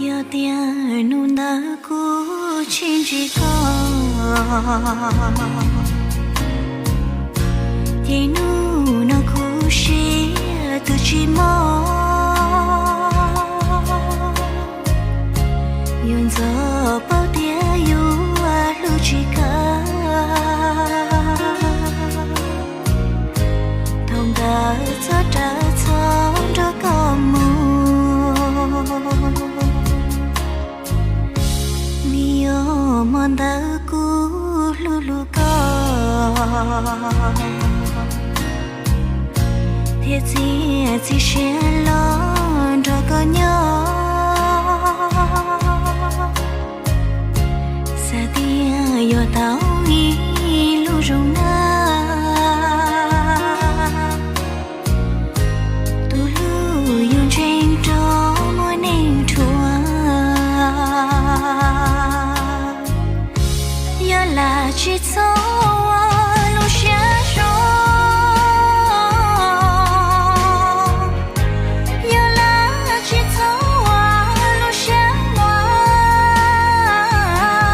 有点努那古情之歌，天努那古是都寂寞，用作包点有啊路之歌，同个做着从着个梦。mòn đau cũ lu lu co thiệt gì sẽ lo cho có nhớ sa tia yo tao y lu rong na tu lu yung trên cho mỗi nền chùa là chỉ số